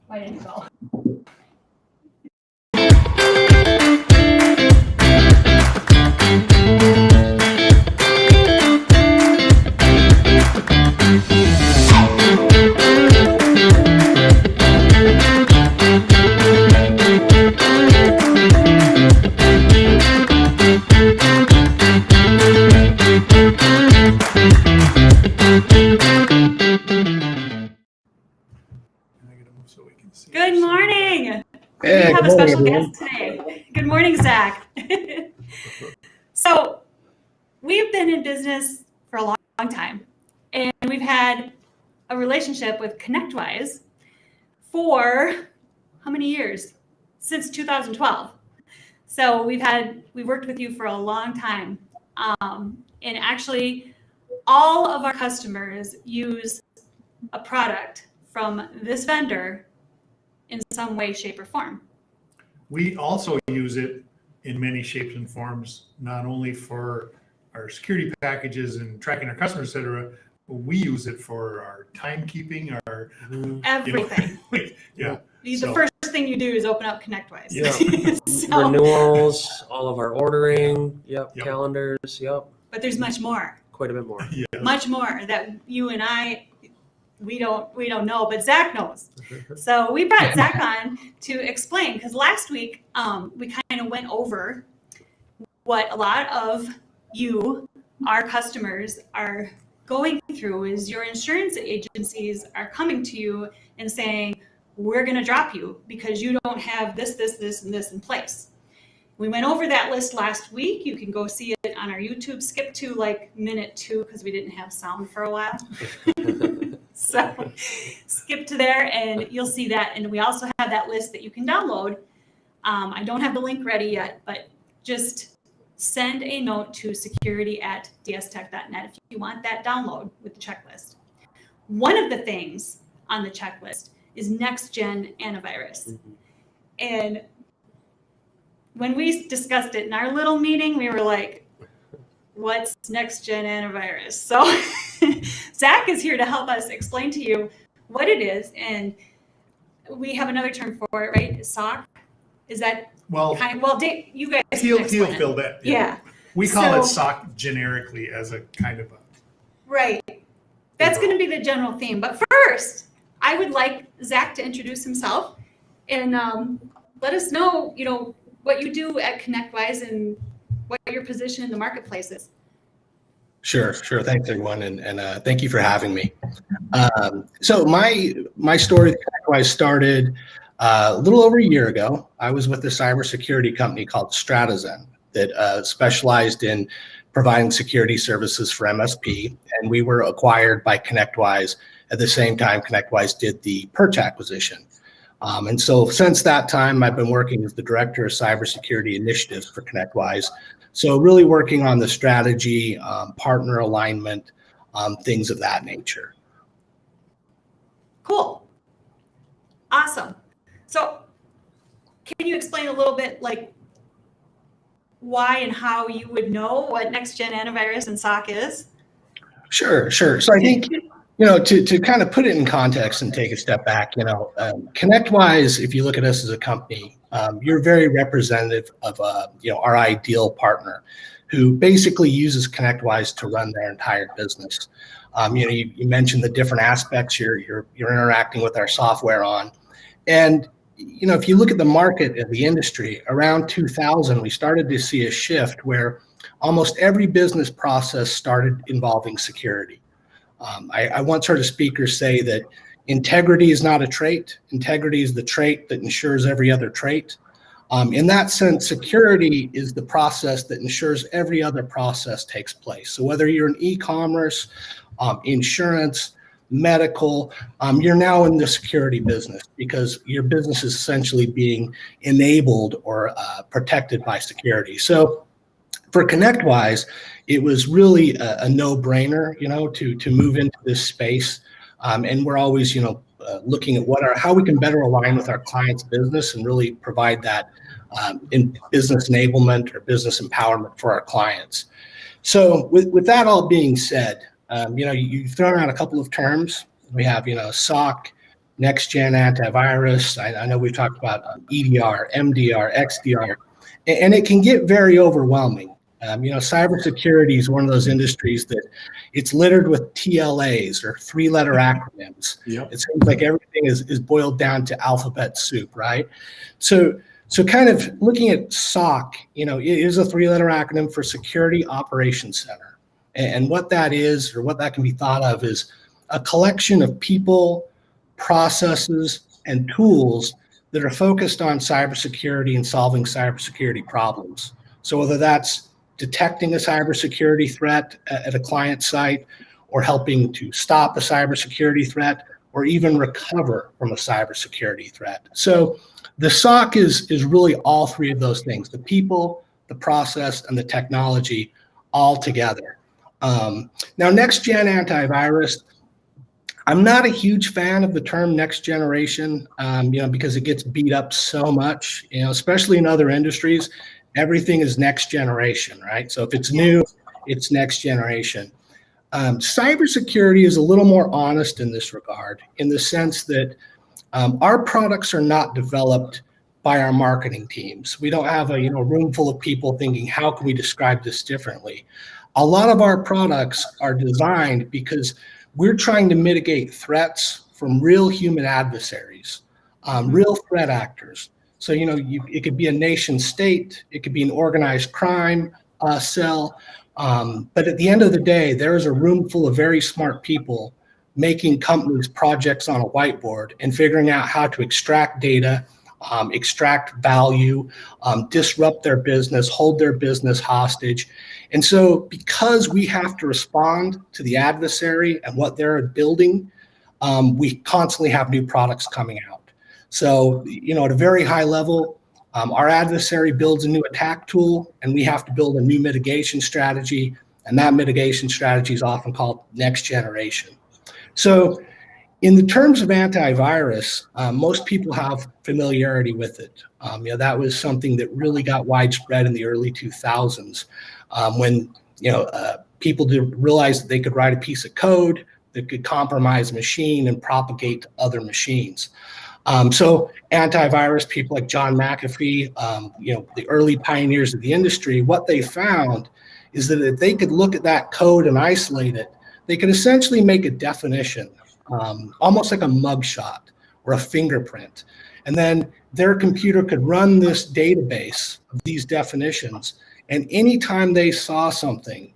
Why didn't it go? Good morning. Hey, we have good a special morning, everyone. guest today. Good morning, Zach. So we've been in business for a long time, and we've had a relationship with ConnectWise for how many years? Since 2012. So we worked with you for a long time. And actually all of our customers use a product from this vendor in some way, shape, or form. We also use it in many shapes and forms, not only for our security packages and tracking our customers, et cetera, but we use it for our timekeeping, our everything. Yeah. The first thing you do is open up ConnectWise. Yeah. Renewals, all of our ordering, calendars, But there's much more. Quite a bit more. Yeah. Much more that you and I we don't know, but Zach knows. So we brought Zach on to explain, because last week we kind of went over what a lot of you, our customers, are going through. Is your insurance agencies are coming to you and saying, we're going to drop you because you don't have this, and this in place. We went over that list last week. You can go see it on our YouTube. Skip to like minute 2 because we didn't have sound for a while. So skip to there and you'll see that. And we also have that list that you can download. I don't have the link ready yet, but just send a note to security@dstech.net if you want that download with the checklist. One of the things on the checklist is next-gen antivirus. Mm-hmm. And when we discussed it in our little meeting, we were like, what's next-gen antivirus? So Zach is here to help us explain to you what it is. And we have another term for it, right? SOC? Is that Dave, you guys he'll fill that. Yeah. We call it SOC generically as a kind of a... Right. That's going to be the general theme. But first, I would like Zach to introduce himself and let us know, what you do at ConnectWise and what your position in the marketplace is. Sure. Thanks, everyone, and thank you for having me. So my story with ConnectWise started a little over a year ago. I was with a cybersecurity company called Stratazen that specialized in providing security services for MSP, and we were acquired by ConnectWise at the same time ConnectWise did the Perch acquisition. And so since that time, I've been working as the Director of Cybersecurity Initiatives for ConnectWise. So really working on the strategy, partner alignment, things of that nature. Cool. Awesome. So can you explain a little bit like why and how you would know what next-gen antivirus and SOC is? Sure. So I think, to kind of put it in context and take a step back, ConnectWise, if you look at us as a company, you're very representative of, our ideal partner who basically uses ConnectWise to run their entire business. You mentioned the different aspects you're interacting with our software on. And, if you look at the market and the industry, around 2000, we started to see a shift where almost every business process started involving security. I once heard a speaker say that integrity is not a trait. Integrity is the trait that ensures every other trait. In that sense, security is the process that ensures every other process takes place. So whether you're in e-commerce, insurance, medical, you're now in the security business because your business is essentially being enabled or protected by security. So for ConnectWise, it was really a no-brainer, to move into this space. And we're always, looking at how we can better align with our clients' business and really provide that in business enablement or business empowerment for our clients. So with that all being said, you've thrown out a couple of terms. We have, SOC, next gen antivirus. I know we've talked about EDR, MDR, XDR, and it can get very overwhelming. Cybersecurity is one of those industries that it's littered with TLAs or 3-letter acronyms. Yep. It seems like everything is boiled down to alphabet soup, right? So kind of looking at SOC, it is a 3-letter acronym for Security Operations Center. And what that is, or what that can be thought of, is a collection of people, processes, and tools that are focused on cybersecurity and solving cybersecurity problems. So whether that's detecting a cybersecurity threat at a client site, or helping to stop a cybersecurity threat, or even recover from a cybersecurity threat. So the SOC is really all three of those things: the people, the process, and the technology all together. Now, next gen antivirus, I'm not a huge fan of the term next generation, because it gets beat up so much, especially in other industries. Everything is next generation, right? So if it's new, it's next generation. Cybersecurity is a little more honest in this regard, in the sense that our products are not developed by our marketing teams. We don't have a room full of people thinking, how can we describe this differently? A lot of our products are designed because we're trying to mitigate threats from real human adversaries, real threat actors. So, it could be a nation state, it could be an organized crime cell, but at the end of the day, there is a room full of very smart people making companies projects on a whiteboard and figuring out how to extract data, extract value, disrupt their business, hold their business hostage. And so because we have to respond to the adversary and what they're building, we constantly have new products coming out. So, at a very high level, our adversary builds a new attack tool, and we have to build a new mitigation strategy. And that mitigation strategy is often called next generation. So in the terms of antivirus, most people have familiarity with it. That was something that really got widespread in the early 2000s when people realized that they could write a piece of code that could compromise a machine and propagate to other machines. So antivirus, people like John McAfee, the early pioneers of the industry, what they found is that if they could look at that code and isolate it, they could essentially make a definition, almost like a mugshot or a fingerprint. And then their computer could run this database of these definitions. And anytime they saw something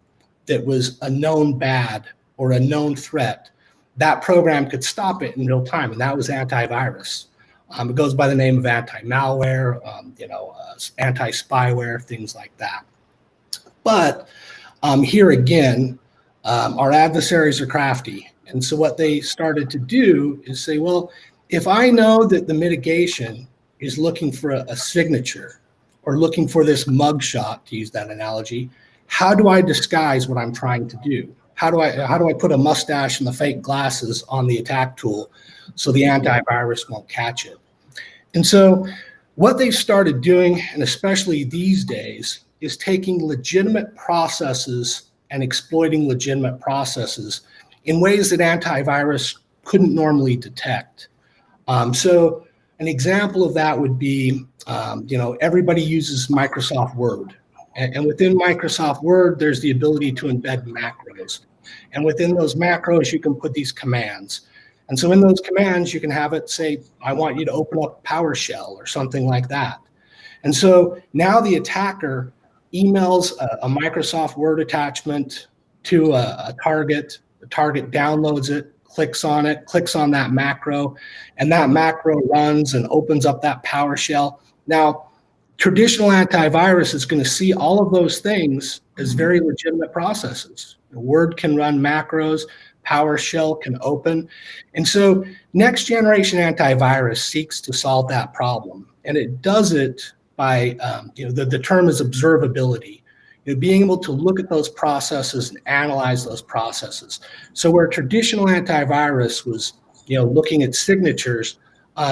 that was a known bad or a known threat, that program could stop it in real time. And that was antivirus. It goes by the name of anti-malware, anti-spyware, things like that. But here again, our adversaries are crafty. And so what they started to do is say, well, if I know that the mitigation is looking for a signature or looking for this mugshot, to use that analogy, how do I disguise what I'm trying to do? How do I put a mustache and the fake glasses on the attack tool so the antivirus won't catch it? And so what they've started doing, and especially these days, is taking legitimate processes and exploiting legitimate processes in ways that antivirus couldn't normally detect. So an example of that would be, everybody uses Microsoft Word. And within Microsoft Word, there's the ability to embed macros. And within those macros, you can put these commands. And so in those commands, you can have it say, I want you to open up PowerShell or something like that. And so now the attacker emails a Microsoft Word attachment to a target. The target downloads it, clicks on that macro, and that macro runs and opens up that PowerShell. Now, traditional antivirus is going to see all of those things as very legitimate processes. Word can run macros, PowerShell can open. And so next generation antivirus seeks to solve that problem. And it does it by, the term is observability, being able to look at those processes and analyze those processes. So where traditional antivirus was, looking at signatures,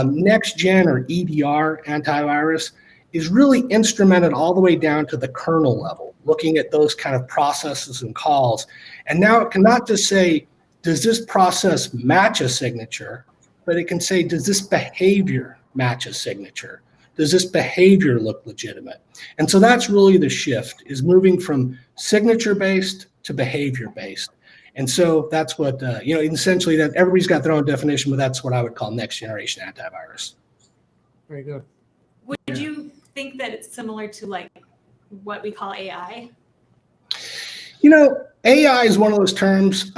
next gen or EDR antivirus is really instrumented all the way down to the kernel level, looking at those kind of processes and calls. And now it can not just say, does this process match a signature, but it can say, does this behavior match a signature? Does this behavior look legitimate? And so that's really the shift, is moving from signature-based to behavior-based. And so that's what, essentially that everybody's got their own definition, but that's what I would call next generation antivirus. Very good. Would you think that it's similar to like what we call AI? AI is one of those terms.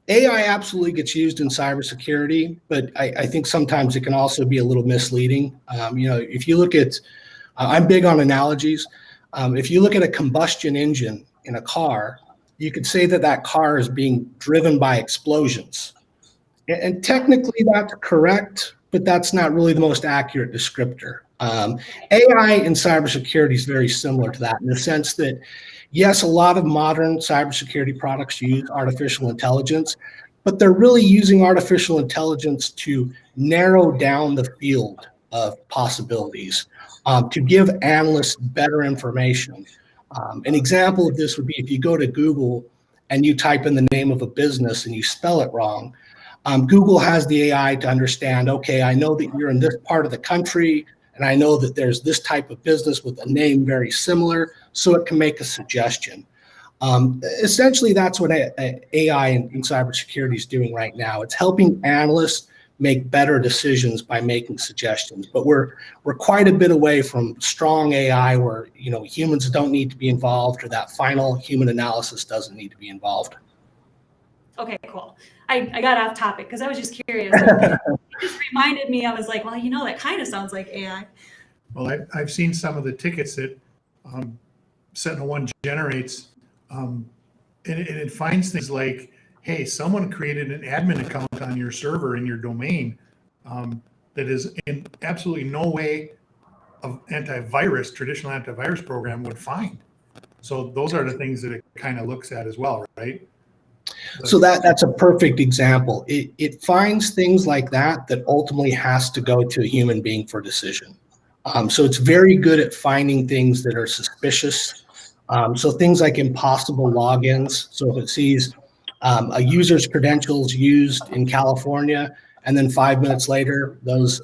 AI absolutely gets used in cybersecurity, but I think sometimes it can also be a little misleading. If you look at, I'm big on analogies. If you look at a combustion engine in a car, you could say that car is being driven by explosions. And technically that's correct, but that's not really the most accurate descriptor. AI in cybersecurity is very similar to that in the sense that, yes, a lot of modern cybersecurity products use artificial intelligence, but they're really using artificial intelligence to narrow down the field of possibilities, to give analysts better information. An example of this would be if you go to Google and you type in the name of a business and you spell it wrong, Google has the AI to understand, okay, I know that you're in this part of the country, and I know that there's this type of business with a name very similar, so it can make a suggestion. Essentially, that's what AI in cybersecurity is doing right now. It's helping analysts make better decisions by making suggestions. But we're quite a bit away from strong AI where humans don't need to be involved, or that final human analysis doesn't need to be involved. Okay, cool. I got off topic because I was just curious. It just reminded me, I was like, well, that kind of sounds like AI. Well, I've seen some of the tickets that SentinelOne generates, and it finds things like, hey, someone created an admin account on your server in your domain that is in absolutely no way of traditional antivirus program would find. So those are the things that it kind of looks at as well, right? So that's a perfect example. It finds things like that ultimately has to go to a human being for decision. So it's very good at finding things that are suspicious. So things like impossible logins. So if it sees a user's credentials used in California, and then 5 minutes later, those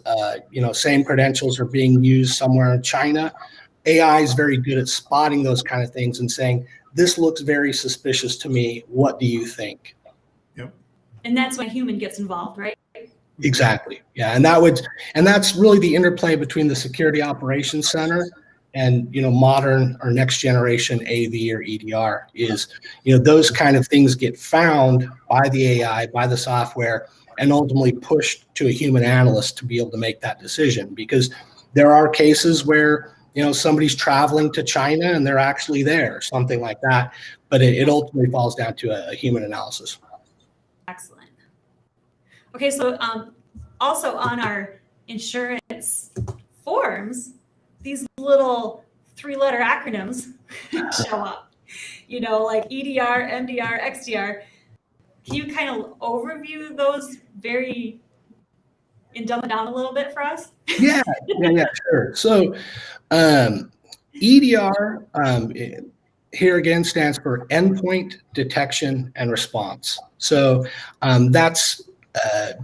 same credentials are being used somewhere in China, AI is very good at spotting those kind of things and saying, this looks very suspicious to me. What do you think? Yep. And that's when human gets involved, right? Exactly. Yeah. And that's really the interplay between the Security Operations Center and, modern or next generation AV or EDR is, those kind of things get found by the AI, by the software, and ultimately pushed to a human analyst to be able to make that decision. Because there are cases where, somebody's traveling to China and they're actually there, something like that. But it ultimately falls down to a human analysis. Excellent. Okay, so also on our insurance forms, these little 3-letter acronyms show up, like EDR, MDR, XDR. Can you kind of overview those and dumb it down a little bit for us? Yeah, sure. So EDR here again stands for Endpoint Detection and Response. So that's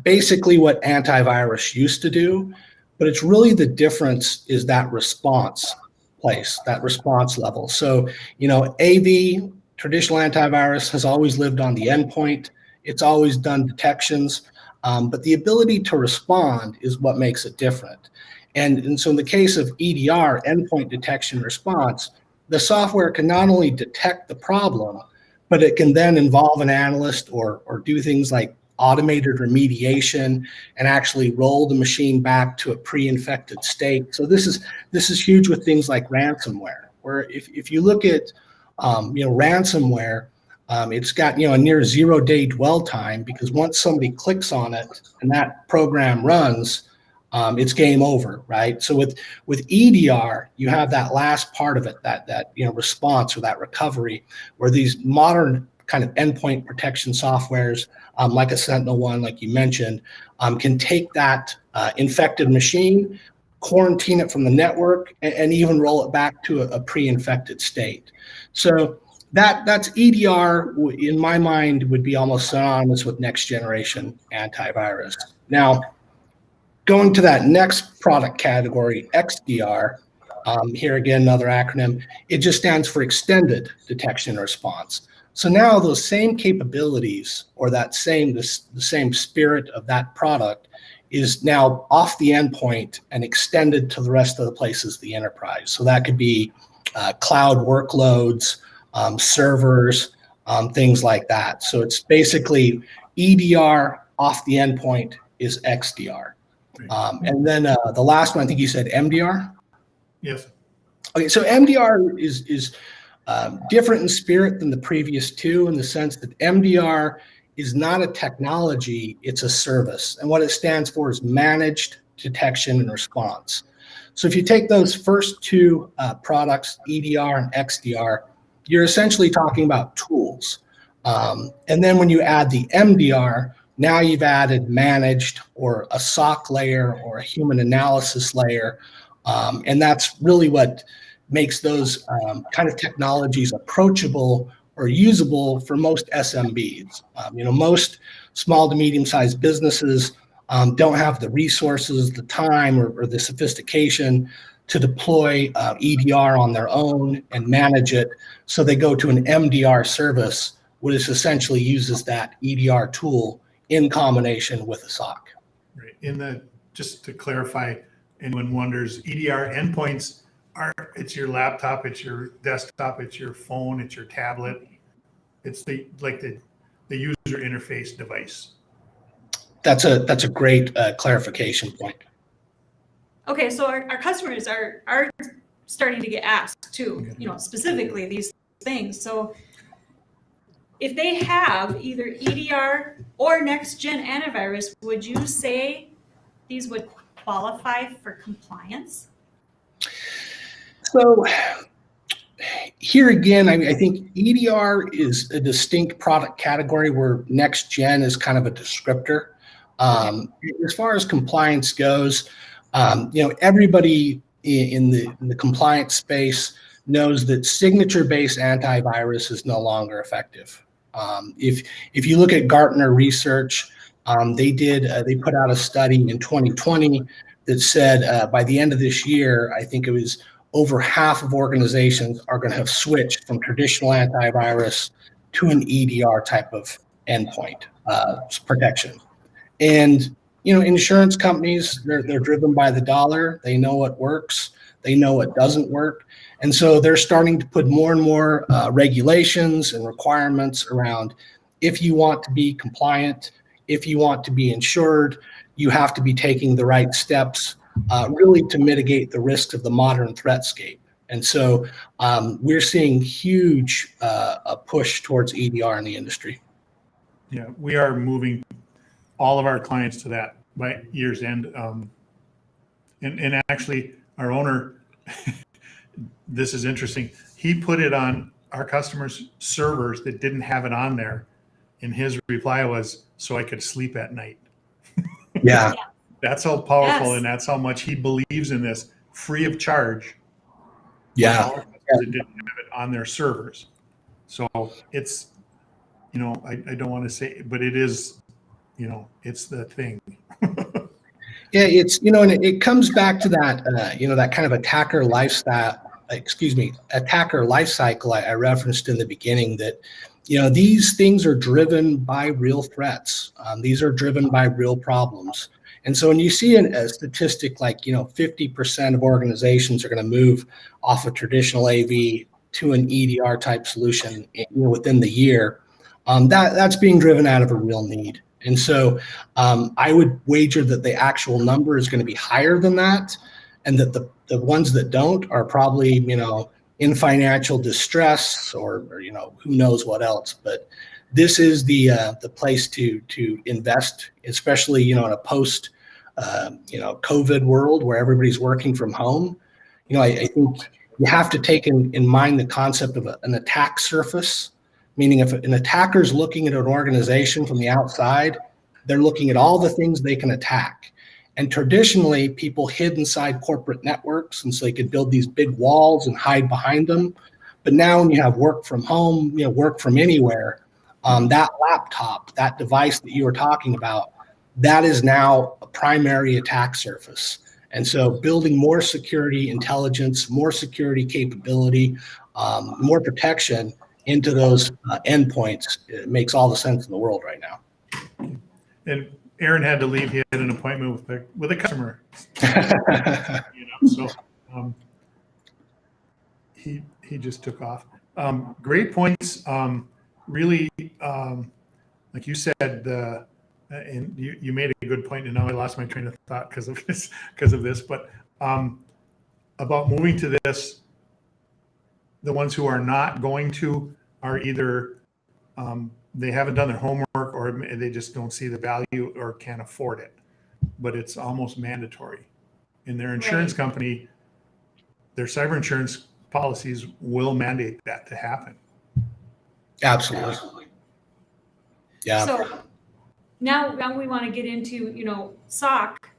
basically what antivirus used to do, but it's really the difference is that response place, that response level. So, AV, traditional antivirus, has always lived on the endpoint. It's always done detections, but the ability to respond is what makes it different. And so in the case of EDR, endpoint detection response, the software can not only detect the problem, but it can then involve an analyst or do things like automated remediation and actually roll the machine back to a pre-infected state. So this is huge with things like ransomware, where if you look at ransomware, it's got a near 0-day dwell time, because once somebody clicks on it and that program runs, it's game over, right? So with EDR, you have that last part of it, that response or that recovery, where these modern kind of endpoint protection softwares, like a SentinelOne, like you mentioned, can take that infected machine, quarantine it from the network, and even roll it back to a pre-infected state. So that's EDR in my mind would be almost synonymous with next generation antivirus. Now, going to that next product category, XDR, here again, another acronym, it just stands for extended detection and response. So now those same capabilities or the same spirit of that product is now off the endpoint and extended to the rest of the places of the enterprise. So that could be cloud workloads, servers, things like that. So it's basically EDR off the endpoint is XDR. And then the last one, I think you said MDR? Yes. Okay, so MDR is different in spirit than the previous two in the sense that MDR is not a technology, it's a service. And what it stands for is managed detection and response. So if you take those first two products, EDR and XDR, you're essentially talking about tools. And then when you add the MDR, now you've added managed or a SOC layer or a human analysis layer. And that's really what makes those kind of technologies approachable or usable for most SMBs. Most small to medium-sized businesses don't have the resources, the time, or the sophistication to deploy EDR on their own and manage it. So they go to an MDR service, which essentially uses that EDR tool in combination with a SOC. Right. Just to clarify, anyone wonders, EDR endpoints it's your laptop, it's your desktop, it's your phone, it's your tablet. It's the user interface device. That's a great clarification point. Okay, so our customers are starting to get asked too, specifically these things. So if they have either EDR or next gen antivirus, would you say these would qualify for compliance? So here again, I think EDR is a distinct product category where next gen is kind of a descriptor. As far as compliance goes, everybody in the compliance space knows that signature-based antivirus is no longer effective. If you look at Gartner research, they put out a study in 2020 that said by the end of this year, I think it was over half of organizations are going to have switched from traditional antivirus to an EDR type of endpoint protection. And insurance companies, they're driven by the dollar. They know what works. They know what doesn't work. And so they're starting to put more and more regulations and requirements around if you want to be compliant, if you want to be insured, you have to be taking the right steps really to mitigate the risks of the modern threatscape. And so we're seeing huge a push towards EDR in the industry. Yeah, we are moving all of our clients to that by year's end. And actually, our owner, this is interesting. He put it on our customers' servers that didn't have it on there. And his reply was, so I could sleep at night. Yeah. That's how powerful Yes. and that's how much he believes in this, free of charge. Yeah. All that didn't have it on their servers. So it's, I don't want to say, but it is, it's the thing. Yeah, it's, and it comes back to that, that kind of attacker lifestyle, attacker life cycle I referenced in the beginning that, these things are driven by real threats. These are driven by real problems. And so when you see a statistic like, 50% of organizations are going to move off of traditional AV to an EDR type solution within the year, that's being driven out of a real need. And so I would wager that the actual number is going to be higher than that, and that the ones that don't are probably, in financial distress or who knows what else. But this is the place to invest, especially, in a post, COVID world where everybody's working from home. I think you have to take in mind the concept of an attack surface. Meaning if an attacker's looking at an organization from the outside, they're looking at all the things they can attack. And traditionally, people hid inside corporate networks, and so they could build these big walls and hide behind them. But now when you have work from home, work from anywhere, that laptop, that device that you were talking about, that is now a primary attack surface. And so building more security intelligence, more security capability, more protection into those endpoints, it makes all the sense in the world right now. And Aaron had to leave. He had an appointment with a customer. So he just took off. Great points. Really, like you said, and you made a good point, and now I lost my train of thought because of this. But about moving to this, the ones who are not going to are either they haven't done their homework, or they just don't see the value or can't afford it. But it's almost mandatory. In their insurance company, their cyber insurance policies will mandate that to happen. Absolutely. Yeah. So now we want to get into, SOC,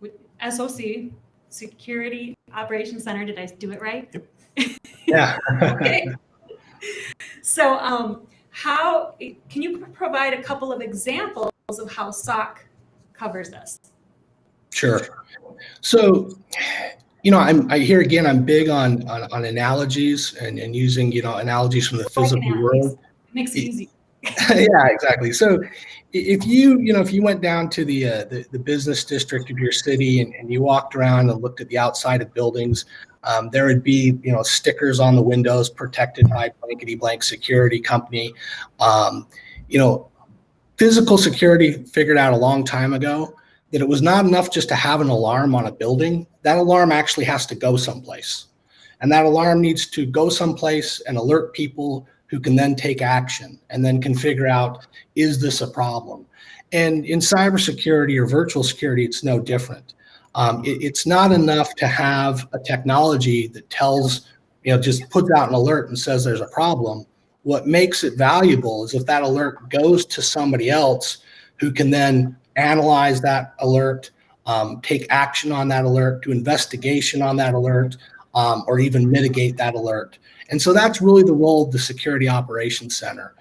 with SOC, Security Operations Center. Did I do it right? Yep. Yeah. Okay. So how can you provide a couple of examples of how SOC covers this? Sure. So, I hear again, I'm big on analogies and using, analogies from the physical world. Makes it easy. Yeah, exactly. So if you went down to the business district of your city and you walked around and looked at the outside of buildings, there would be, stickers on the windows protected by blankety blank security company. Physical security figured out a long time ago that it was not enough just to have an alarm on a building. That alarm actually has to go someplace. And that alarm needs to go someplace and alert people who can then take action and then can figure out, is this a problem? And in cybersecurity or virtual security, it's no different. It's not enough to have a technology that tells, just puts out an alert and says there's a problem. What makes it valuable is if that alert goes to somebody else who can then analyze that alert, take action on that alert, do investigation on that alert, or even mitigate that alert. And so that's really the role of the Security Operations Center.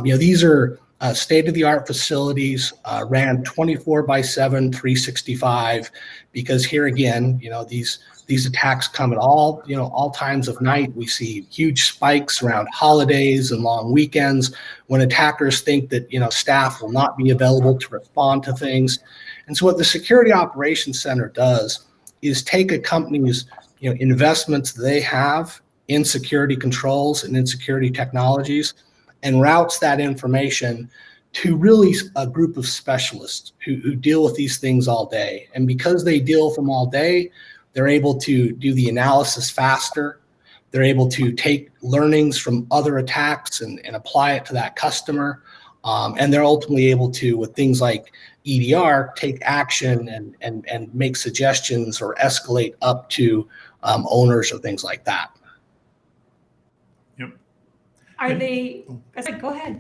These are state-of-the-art facilities, ran 24/7, 365, because here again, these attacks come at all times of night. We see huge spikes around holidays and long weekends when attackers think that, staff will not be available to respond to things. And so what the Security Operations Center does is take a company's, investments they have in security controls and in security technologies and routes that information to really a group of specialists who deal with these things all day. And because they deal with them all day, they're able to do the analysis faster. They're able to take learnings from other attacks and apply it to that customer. And they're ultimately able to, with things like EDR, take action and make suggestions or escalate up to owners or things like that. Yep. Go ahead.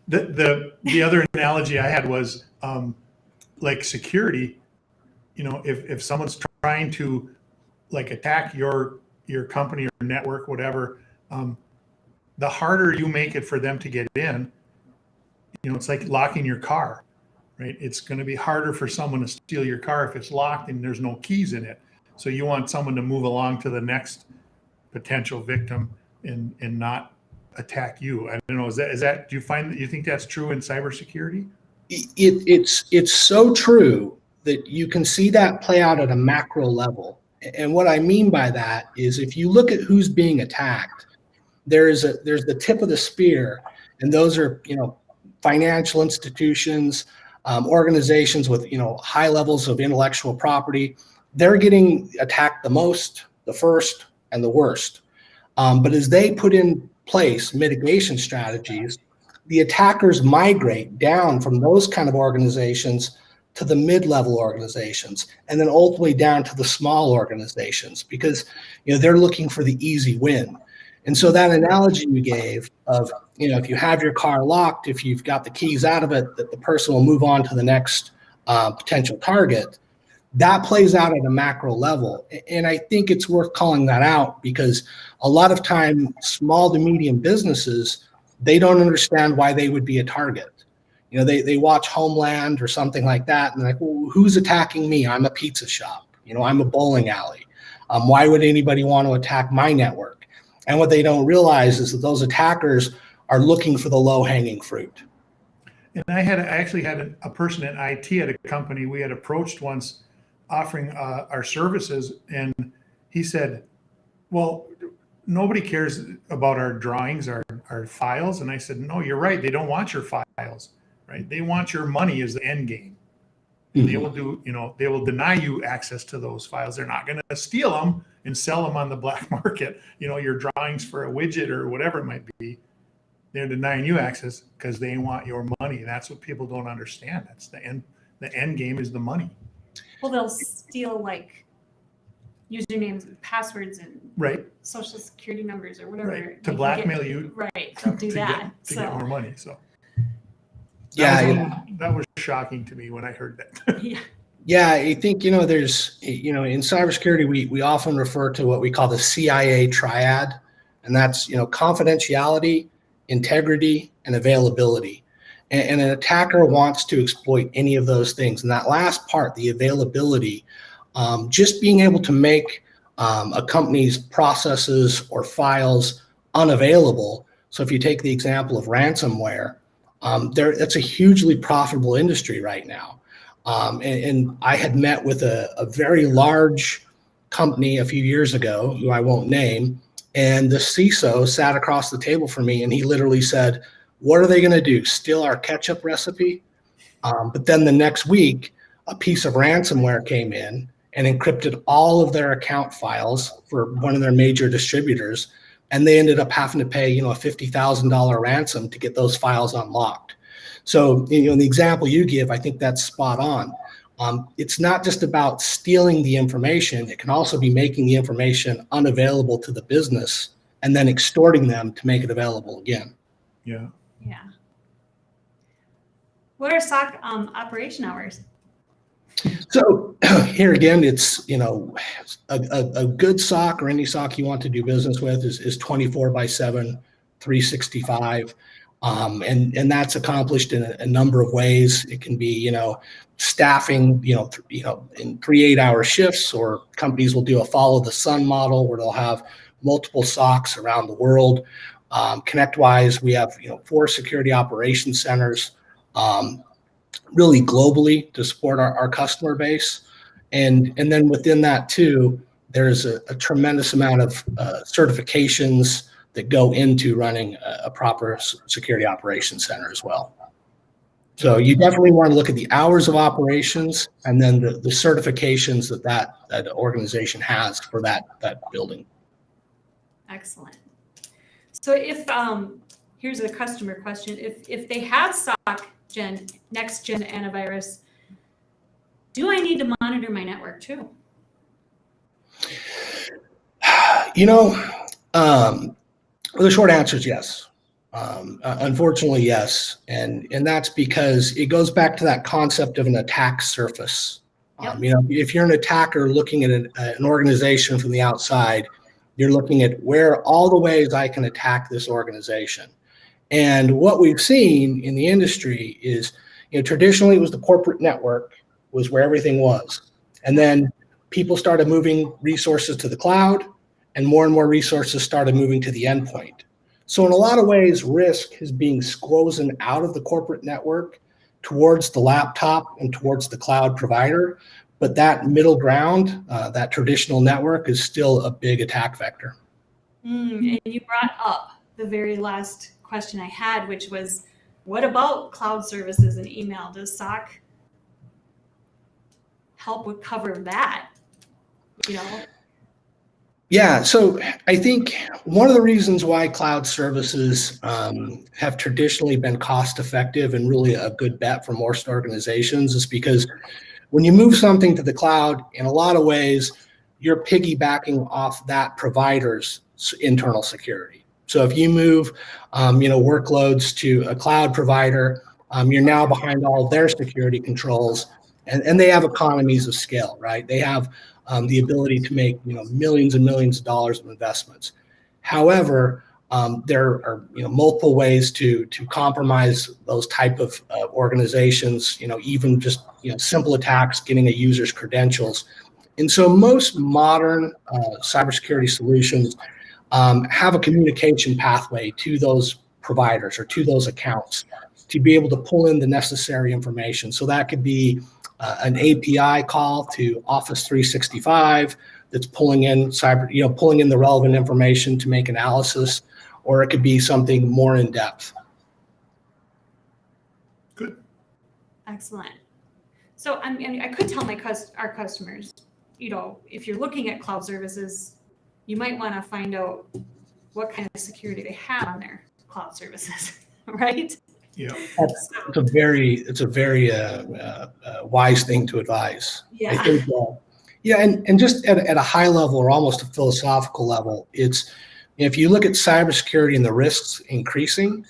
The other analogy I had was like security. If someone's trying to attack your company or network, whatever, the harder you make it for them to get in, it's like locking your car, right? It's going to be harder for someone to steal your car if it's locked and there's no keys in it. So you want someone to move along to the next potential victim and not attack you. I don't know. Is that? Do you think that's true in cybersecurity? It's so true that you can see that play out at a macro level. And what I mean by that is if you look at who's being attacked, there's the tip of the spear, and those are financial institutions, organizations with high levels of intellectual property. They're getting attacked the most, the first, and the worst. But as they put in place mitigation strategies, the attackers migrate down from those kind of organizations to the mid-level organizations, and then ultimately down to the small organizations, because they're looking for the easy win. And so that analogy you gave of if you have your car locked, if you've got the keys out of it, that the person will move on to the next potential target. That plays out at a macro level. And I think it's worth calling that out because a lot of time, small to medium businesses, they don't understand why they would be a target. You know, they watch Homeland or something like that, and they're like, well, who's attacking me? I'm a pizza shop. You know, I'm a bowling alley. Why would anybody want to attack my network? And what they don't realize is that those attackers are looking for the low-hanging fruit. And I actually had a person in IT at a company we had approached once offering our services, and he said, well, nobody cares about our drawings, our files. And I said, no, you're right. They don't want your files, right? They want your money as the end game. And they will do, you know, they will deny you access to those files. They're not going to steal them and sell them on the black market. You know, your drawings for a widget or whatever it might be, they're denying you access because they want your money. That's what people don't understand. That's the end. The end game is the money. Well, they'll steal like usernames and passwords and Right. social security numbers or whatever. Right. To blackmail you. Right. They'll do that. To get more money. So Yeah. That was shocking to me when I heard that. Yeah. Yeah, I think, you know, there's, you know, in cybersecurity, we often refer to what we call the CIA Triad, and that's, you know, confidentiality, integrity, and availability. And an attacker wants to exploit any of those things. And that last part, the availability, just being able to make a company's processes or files unavailable. So if you take the example of ransomware, that's a hugely profitable industry right now. And I had met with a very large company a few years ago, who I won't name, and the CISO sat across the table from me and he literally said, what are they going to do? Steal our ketchup recipe? But then the next week, a piece of ransomware came in and encrypted all of their account files for one of their major distributors. And they ended up having to pay, you know, a $50,000 ransom to get those files unlocked. So, you know, the example you give, I think that's spot on. It's not just about stealing the information. It can also be making the information unavailable to the business and then extorting them to make it available again. Yeah. Yeah. What are SOC operation hours? So here again, it's, you know, a good SOC or any SOC you want to do business with is 24/7, 365. And that's accomplished in a number of ways. It can be, you know, staffing, in 3 8-hour shifts, or companies will do a follow the sun model where they'll have multiple SOCs around the world. ConnectWise, we have, 4 security operations centers, really globally to support our customer base. And then within that too, there's a tremendous amount of certifications that go into running a proper security operations center as well. So you definitely want to look at the hours of operations and then the certifications that organization has for that building. Excellent. So if here's a customer question: if they have SOC next gen antivirus, do I need to monitor my network too? The short answer is yes. Unfortunately, yes. And that's because it goes back to that concept of an attack surface. Yep. If you're an attacker looking at an organization from the outside, you're looking at where are all the ways I can attack this organization. And what we've seen in the industry is, traditionally it was the corporate network was where everything was. And then people started moving resources to the cloud, and more resources started moving to the endpoint. So in a lot of ways, risk is being squozen out of the corporate network towards the laptop and towards the cloud provider. But that middle ground, that traditional network, is still a big attack vector. And you brought up the very last question I had, which was, what about cloud services and email? Does SOC help with cover that? Yeah, so I think one of the reasons why cloud services have traditionally been cost effective and really a good bet for most organizations is because when you move something to the cloud, in a lot of ways, you're piggybacking off that provider's internal security. So if you move, workloads to a cloud provider, you're now behind all their security controls, and they have economies of scale, right? They have the ability to make millions and millions of dollars of investments. However, there are multiple ways to compromise those type of organizations. Even just simple attacks, getting a user's credentials. And so most modern cybersecurity solutions have a communication pathway to those providers or to those accounts to be able to pull in the necessary information. So that could be an API call to Office 365 that's pulling in pulling in the relevant information to make analysis, or it could be something more in depth. Good. Excellent. So I could tell our customers, if you're looking at cloud services, you might want to find out what kind of security they have on their cloud services, right? Yeah. It's a very wise thing to advise. Yeah. I think, and just at a high level or almost a philosophical level, it's if you look at cybersecurity and the risks increasing,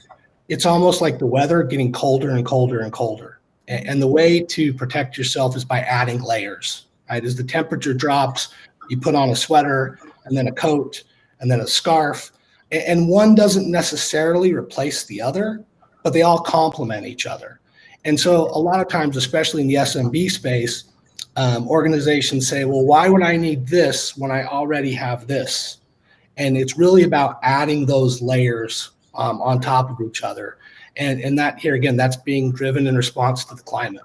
it's almost like the weather getting colder and colder and colder. And the way to protect yourself is by adding layers. Right? As the temperature drops, you put on a sweater and then a coat and then a scarf. And one doesn't necessarily replace the other, but they all complement each other. And so a lot of times, especially in the SMB space, organizations say, well, why would I need this when I already have this? And it's really about adding those layers on top of each other. And that here, again, that's being driven in response to the climate.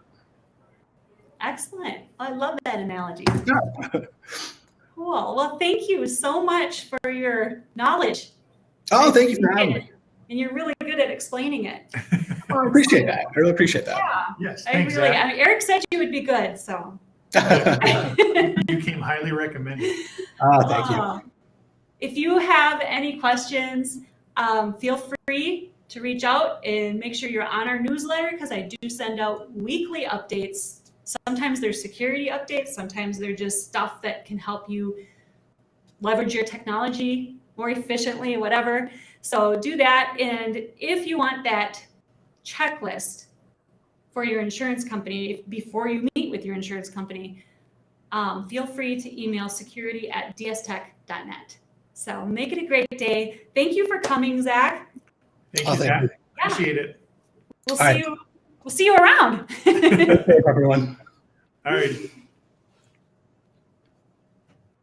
Excellent. I love that analogy. Cool. Well, thank you so much for your knowledge. Oh, thank you for having me. And you're really good at explaining it. I appreciate that. I really appreciate that. Yeah. Yes. Thanks, Zach. Eric said you would be good, so. You came highly recommended. Thank you. If you have any questions, feel free to reach out and make sure you're on our newsletter, because I do send out weekly updates. Sometimes they're security updates, sometimes they're just stuff that can help you leverage your technology more efficiently, whatever. So do that. And if you want that checklist for your insurance company before you meet with your insurance company, feel free to email security@dstech.net. So make it a great day. Thank you for coming, Zach. Thank you, Zach. Appreciate it. We'll see you around. Everyone. All right.